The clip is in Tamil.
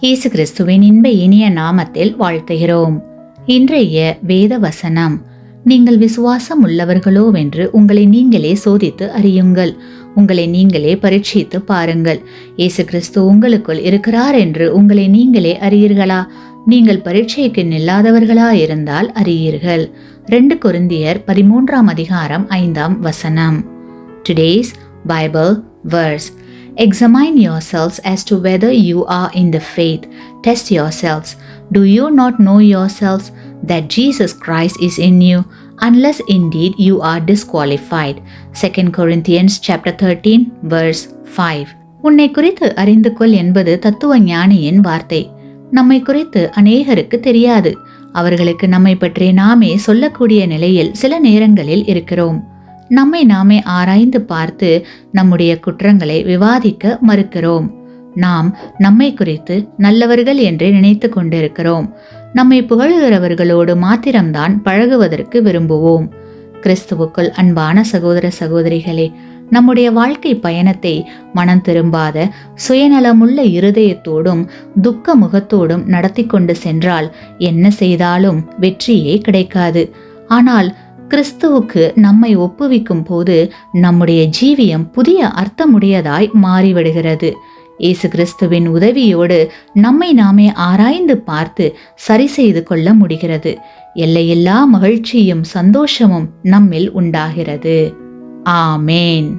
இயேசு கிறிஸ்துவின் இன்ப இனிய நாமத்தில் வாழ்த்துகிறோம். இன்றைய வேத வசனம்: நீங்கள் விசுவாசம் உள்ளவர்களோவென்று உங்களை நீங்களே சோதித்து அறியுங்கள், உங்களை நீங்களே பரீட்சித்து பாருங்கள். இயேசு கிறிஸ்து உங்களுக்குள் இருக்கிறார் என்று உங்களை நீங்களே அறியீர்களா? நீங்கள் பரீட்சைக்கு நில்லாதவர்களாயிருந்தால் அறியீர்கள். 2 கொரிந்தியர் 13:5. Today's Bible verse: Examine yourselves as to whether you are in the faith. Test yourselves. Do you not know yourselves that Jesus Christ is in you, unless indeed you are disqualified? 2 Corinthians chapter 13 verse 5. உன்னை குறித்து அறிந்து கொள் என்பது தத்துவ ஞானியின் வார்த்தை. நம்மை குறித்து அநேகருக்கு தெரியாது. அவர்களுக்கு நம்மை பற்றி நாமே சொல்லக்கூடிய நிலையில் சில நேரங்களில் இருக்கிறோம். நம்மை நாமே ஆராய்ந்து பார்த்து நம்முடைய குற்றங்களை விவாதிக்க மறுக்கிறோம். நாம் நம்மை குறித்து நல்லவர்கள் என்று நினைத்து கொண்டிருக்கிறோம். நம்மை புகழுகிறவர்களோடு மாத்திரம்தான் பழகுவதற்கு விரும்புவோம். கிறிஸ்துவுக்குள் அன்பான சகோதர சகோதரிகளே, நம்முடைய வாழ்க்கை பயணத்தை மனம் திரும்பாத சுயநலமுள்ள இருதயத்தோடும் துக்க முகத்தோடும் நடத்தி கொண்டு சென்றால் என்ன செய்தாலும் வெற்றியே கிடைக்காது. ஆனால் கிறிஸ்துவுக்கு நம்மை ஒப்புவிக்கும் போது நம்முடைய ஜீவியம் புதிய அர்த்தமுடையதாய் மாறிவிடுகிறது. இயேசு கிறிஸ்துவின் உதவியோடு நம்மை நாமே ஆராய்ந்து பார்த்து சரி செய்து கொள்ள முடிகிறது. எல்லையில்லா மகிழ்ச்சியும் சந்தோஷமும் நம்மில் உண்டாகிறது. ஆமேன்.